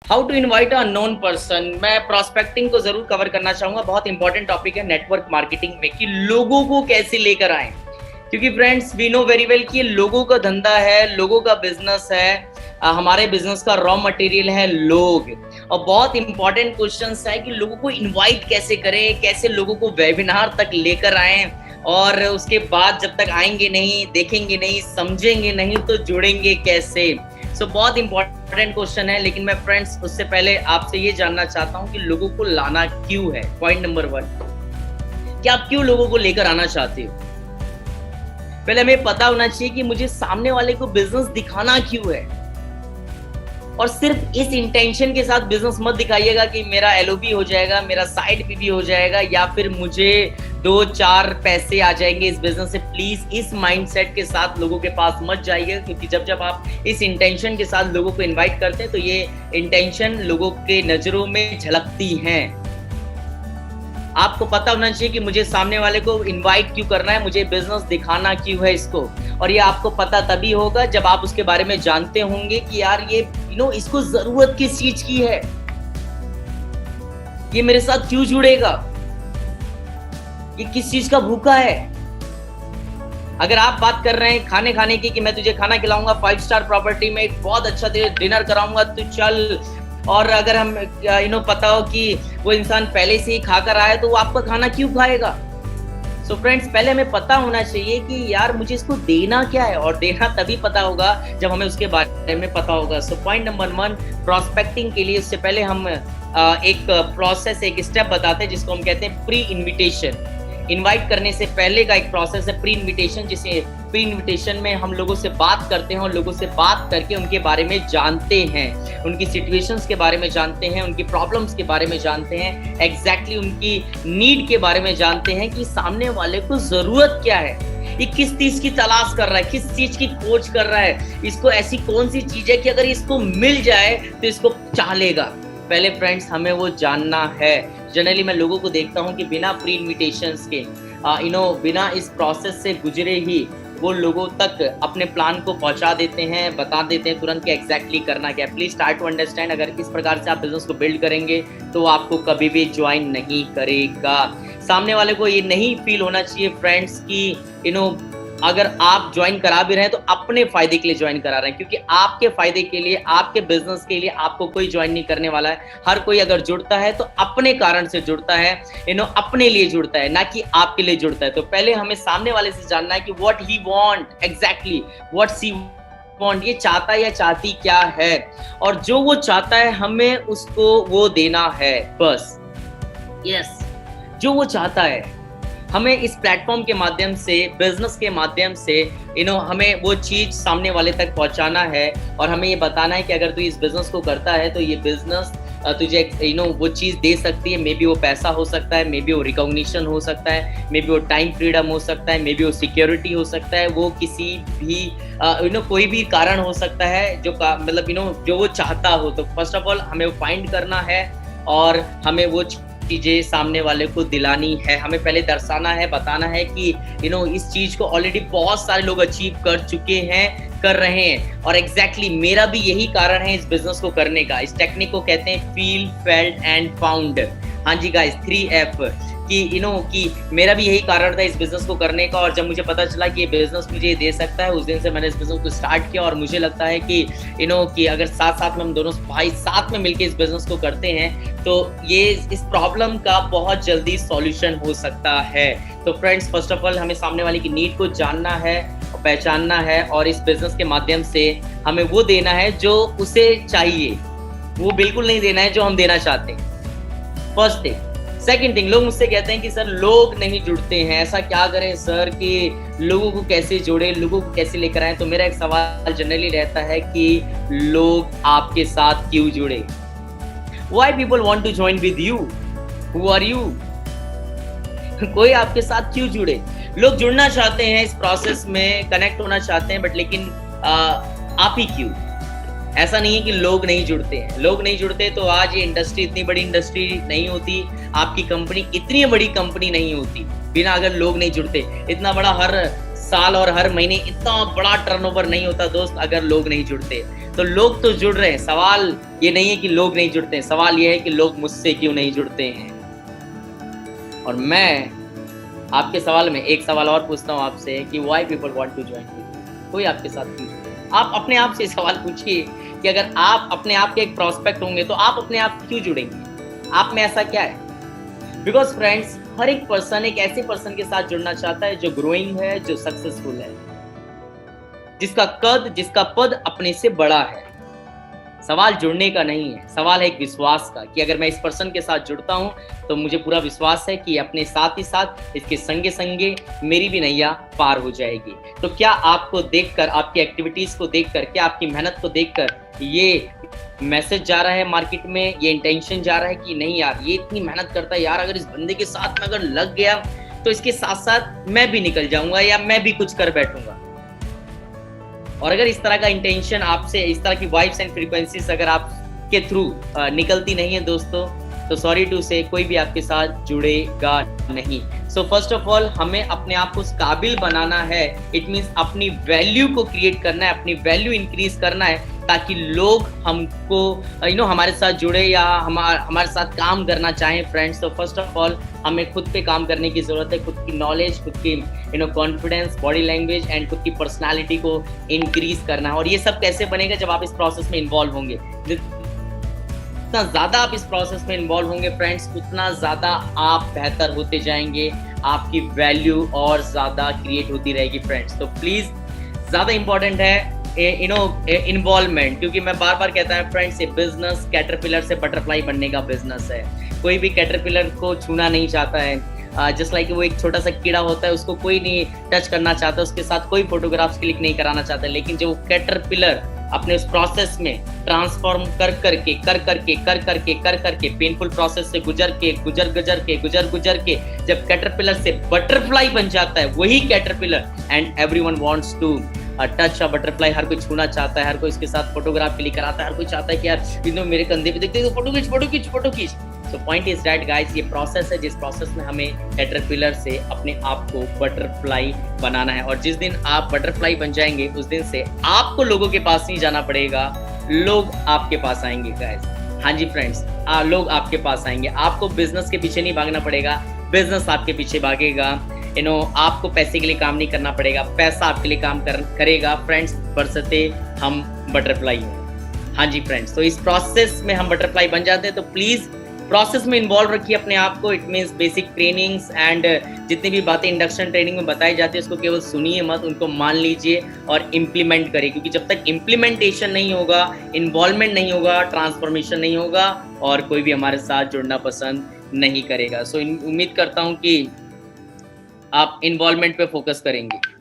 How to invite a known person. मैं prospecting को जरूर कवर करना चाहूंगा। बहुत इंपॉर्टेंट टॉपिक है नेटवर्क मार्केटिंग में कि लोगों को कैसे लेकर आए, क्योंकि friends we know very well कि लोगों का धंधा है, लोगों का बिजनेस है। हमारे बिजनेस का रॉ मटेरियल है लोग। और बहुत इंपॉर्टेंट क्वेश्चंस है कि लोगों को इनवाइट कैसे करें, कैसे लोगों को वेबिनार तक लेकर आए, और उसके बाद जब तक आएंगे नहीं, देखेंगे नहीं, समझेंगे नहीं तो जुड़ेंगे कैसे। बहुत इंपॉर्टेंट क्वेश्चन है। लेकिन मैं फ्रेंड्स उससे पहले आपसे ये जानना चाहता हूँ कि लोगों को लाना क्यों है। पॉइंट नंबर 1, कि आप क्यों लोगों को लेकर आना चाहते हो। पहले हमें पता होना चाहिए कि मुझे सामने वाले को बिजनेस दिखाना क्यों है। और सिर्फ इस इंटेंशन के साथ बिजनेस मत दिखाइएगा कि मेरा एलओबी हो जाएगा, मेरा साइड भी हो जाएगा, या फिर मुझे 2-4 पैसे आ जाएंगे इस बिजनेस से। प्लीज इस माइंडसेट के साथ लोगों के पास मत जाइए, क्योंकि जब आप इस इंटेंशन के साथ लोगों को इनवाइट करते हैं तो ये इंटेंशन लोगों के नजरों में झलकती हैं। आपको पता होना चाहिए कि मुझे सामने वाले को इनवाइट क्यों करना है, मुझे बिजनेस दिखाना क्यों है इसको। और ये आपको पता तभी होगा जब आप उसके बारे में जानते होंगे कि यार ये इसको जरूरत किस चीज की है, ये मेरे साथ क्यों जुड़ेगा, ये किस चीज का भूखा है। अगर आप बात कर रहे हैं खाने की कि मैं तुझे खाना खिलाऊंगा 5 स्टार प्रॉपर्टी में, एक बहुत अच्छा डिनर कराऊंगा, तू चल। और अगर हम पता हो कि वो इंसान पहले से ही खाकर आया तो वो आपका खाना क्यों खाएगा। फ्रेंड्स, पहले हमें पता होना चाहिए कि यार मुझे इसको देना क्या है, और देना तभी पता होगा जब हमें उसके बारे में पता होगा। पॉइंट नंबर 1, प्रोस्पेक्टिंग के लिए उससे पहले हम एक प्रोसेस, एक स्टेप बताते हैं जिसको हम कहते हैं प्री इन्विटेशन। इनवाइट करने से पहले का एक प्रोसेस है प्री इन्विटेशन, जिसे प्री इन्विटेशन में हम लोगों से बात करते हैं और लोगों से बात करके उनके बारे में जानते हैं, उनकी सिचुएशंस के बारे में जानते हैं, उनकी प्रॉब्लम्स के बारे में जानते हैं, एग्जैक्टली उनकी नीड के बारे में जानते हैं कि सामने वाले को जरूरत क्या है, ये किस चीज की तलाश कर रहा है, किस चीज की खोज कर रहा है, इसको ऐसी कौन सी चीज है कि अगर इसको मिल जाए तो इसको चाह लेगा। पहले फ्रेंड्स हमें वो जानना है। जनरली मैं लोगों को देखता हूँ कि बिना प्री इन्विटेशंस के बिना इस प्रोसेस से गुजरे ही वो लोगों तक अपने प्लान को पहुंचा देते हैं, बता देते हैं तुरंत कि एग्जैक्टली करना क्या है। प्लीज स्टार्ट टू अंडरस्टैंड, अगर इस प्रकार से आप बिजनेस को बिल्ड करेंगे तो वो आपको कभी भी ज्वाइन नहीं करेगा। सामने वाले को ये नहीं फील होना चाहिए फ्रेंड्स कि अगर आप ज्वाइन करा भी रहे हैं तो अपने फायदे के लिए ज्वाइन करा रहे हैं, क्योंकि आपके फायदे के लिए, आपके बिजनेस के लिए आपको कोई ज्वाइन नहीं करने वाला है। हर कोई अगर जुड़ता है तो अपने कारण से जुड़ता है, अपने लिए जुड़ता है, ना कि आपके लिए जुड़ता है। तो पहले हमें सामने वाले से जानना है कि what he want, exactly what C want, ये चाहता है या चाहती क्या है, और जो वो चाहता है हमें उसको वो देना है बस। यस, जो वो चाहता है हमें इस प्लेटफॉर्म के माध्यम से, बिजनेस के माध्यम से हमें वो चीज सामने वाले तक पहुंचाना है, और हमें ये बताना है कि अगर तू इस बिजनेस को करता है तो ये बिजनेस तुझे वो चीज दे सकती है। मे बी वो पैसा हो सकता है, मे बी वो रिकॉग्निशन हो सकता है, मे बी वो टाइम फ्रीडम हो सकता है, मे बी वो सिक्योरिटी हो सकता है, वो किसी भी कोई भी कारण हो सकता है जो मतलब जो वो चाहता हो। तो फर्स्ट ऑफ ऑल हमें वो फाइंड करना है और हमें वो चीजें सामने वाले को दिलानी है। हमें पहले दर्शाना है, बताना है कि इस चीज को ऑलरेडी बहुत सारे लोग अचीव कर चुके हैं, कर रहे हैं, और एग्जैक्टली मेरा भी यही कारण है इस बिजनेस को करने का। इस टेक्निक को कहते हैं फील, फेल्ट एंड फाउंड। हाँ जी गाइस, 3F कि मेरा भी यही कारण था इस बिजनेस को करने का, और जब मुझे पता चला कि ये बिजनेस मुझे दे सकता है, उस दिन से मैंने इस बिजनेस को स्टार्ट किया। और मुझे लगता है कि अगर साथ में हम दोनों भाई साथ में मिलकर इस बिजनेस को करते हैं तो ये इस प्रॉब्लम का बहुत जल्दी सॉल्यूशन हो सकता है। तो फ्रेंड्स, फर्स्ट ऑफ ऑल हमें सामने वाले की नीड को जानना है, पहचानना है, और इस बिजनेस के माध्यम से हमें वो देना है जो उसे चाहिए, वो बिल्कुल नहीं देना है जो हम देना चाहते हैं। First thing. सेकंड थिंग, लोग मुझसे कहते हैं कि सर लोग नहीं जुड़ते हैं, ऐसा क्या करें सर कि लोगों को कैसे जोड़े, लोगों को कैसे लेकर आए। तो मेरा एक सवाल जनरली रहता है कि लोग आपके साथ क्यों जुड़े। Why people want to join with you? Who are you? कोई आपके साथ क्यों जुड़े। लोग जुड़ना चाहते हैं, इस प्रोसेस में कनेक्ट होना चाहते हैं, बट लेकिन आप ही क्यों। ऐसा नहीं है कि लोग नहीं जुड़ते हैं, लोग नहीं जुड़ते तो आज ये इंडस्ट्री इतनी बड़ी इंडस्ट्री नहीं होती, आपकी कंपनी इतनी बड़ी कंपनी नहीं होती बिना अगर लोग नहीं जुड़ते। इतना बड़ा हर साल और हर महीने इतना बड़ा टर्नओवर नहीं होता दोस्त अगर लोग नहीं जुड़ते। तो लोग तो जुड़ रहे हैं, सवाल ये नहीं है कि लोग नहीं जुड़ते हैं, सवाल ये है कि लोग मुझसे क्यों नहीं जुड़ते हैं। और मैं आपके सवाल में एक सवाल और पूछता हूँ आपसे कि why people want to join you, कोई आपके साथ क्यों जुड़े? आप अपने आप से सवाल पूछिए कि अगर आप अपने आप के एक प्रोस्पेक्ट होंगे तो आप अपने आप क्यों जुड़ेंगे? आप में ऐसा क्या है? बिकॉज फ्रेंड्स, हर एक पर्सन एक ऐसे पर्सन के साथ जुड़ना चाहता है जो ग्रोइंग है, जो सक्सेसफुल है, जिसका पद अपने से बड़ा है। सवाल जुड़ने का नहीं है, सवाल है एक विश्वास का कि अगर मैं इस पर्सन के साथ जुड़ता हूं तो मुझे पूरा विश्वास है कि अपने साथ ही साथ इसके संगे संगे मेरी भी नैया पार हो जाएगी। तो क्या आपको देखकर, आपकी एक्टिविटीज को देखकर, क्या आपकी मेहनत को देखकर ये मैसेज जा रहा है मार्केट में, ये इंटेंशन जा रहा है कि नहीं यार ये इतनी मेहनत करता है यार, अगर इस बंदे के साथ में अगर लग गया तो इसके साथ साथ मैं भी निकल जाऊंगा या मैं भी कुछ कर बैठूंगा। और अगर इस तरह का इंटेंशन आपसे, इस तरह की वाइब्स एंड फ्रीक्वेंसीज अगर आपके थ्रू निकलती नहीं है दोस्तों, तो सॉरी टू से कोई भी आपके साथ जुड़ेगा नहीं। सो फर्स्ट ऑफ ऑल हमें अपने आप को उस काबिल बनाना है, इट मीन्स अपनी वैल्यू को क्रिएट करना है, अपनी वैल्यू इंक्रीज करना है ताकि लोग हमको हमारे साथ जुड़े या हमारे साथ काम करना चाहें फ्रेंड्स। तो फर्स्ट ऑफ ऑल हमें खुद पे काम करने की जरूरत है, खुद की नॉलेज, खुद की कॉन्फिडेंस, बॉडी लैंग्वेज एंड खुद की पर्सनालिटी को इंक्रीज करना है। और ये सब कैसे बनेगा? जब आप इस प्रोसेस में इन्वॉल्व होंगे। जितना ज्यादा आप इस प्रोसेस में इन्वॉल्व होंगे फ्रेंड्स, उतना ज्यादा आप बेहतर होते जाएंगे, आपकी वैल्यू और ज्यादा क्रिएट होती रहेगी फ्रेंड्स। तो प्लीज ज्यादा इंपॉर्टेंट है इन्वॉल्वमेंट, क्योंकि मैं बार बार कहता हूँ फ्रेंड्स, ये बिजनेस कैटरपिलर से बटरफ्लाई बनने का बिजनेस है। कोई भी कैटरपिलर को छूना नहीं चाहता है, जस्ट लाइक वो एक छोटा सा कीड़ा होता है, उसको कोई नहीं टच करना चाहता, उसके साथ कोई फोटोग्राफ्स क्लिक नहीं कराना चाहता। लेकिन जो कैटरपिलर अपने उस प्रोसेस में ट्रांसफॉर्म कर करके पेनफुल प्रोसेस से गुजर के जब कैटरपिलर से बटरफ्लाई बन जाता है, वही caterpillar and everyone wants to touch a butterfly, हर कोई छूना चाहता है, हर कोई इसके साथ फोटोग्राफ क्लिक कराता है, हर कोई चाहता है कि यार मेरे कंधे पे देखते फोटो खींच। So point is that guys, ये प्रोसेस है जिस प्रोसेस में हमें कैटरपिलर से अपने आप को बटरफ्लाई बनाना है। और जिस दिन आप बटरफ्लाई बन जाएंगे उस दिन से आपको लोगों के पास नहीं जाना पड़ेगा, लोग आपके पास आएंगे गाइस। हाँ जी फ्रेंड्स, लोग आपके पास आएंगे। आपको बिजनेस के पीछे नहीं भागना पड़ेगा, बिजनेस आपके पीछे भागेगा। आपको पैसे के लिए काम नहीं करना पड़ेगा, पैसा आपके लिए काम करेगा फ्रेंड्स, बरसते हम बटरफ्लाई हैं। हाँ जी फ्रेंड्स, तो इस प्रोसेस में हम बटरफ्लाई बन जाते हैं। तो प्लीज प्रोसेस में इन्वॉल्व रखिए अपने आप को। It means basic trainings and जितनी भी बातें इंडक्शन ट्रेनिंग में बताई जाती है उसको केवल सुनिए मत, उनको मान लीजिए और इम्प्लीमेंट करिए, क्योंकि जब तक इम्प्लीमेंटेशन नहीं होगा, इन्वॉल्वमेंट नहीं होगा, ट्रांसफॉर्मेशन नहीं होगा और कोई भी हमारे साथ जुड़ना पसंद नहीं करेगा। सो उम्मीद करता हूँ कि आप इन्वॉल्वमेंट पे फोकस करेंगे।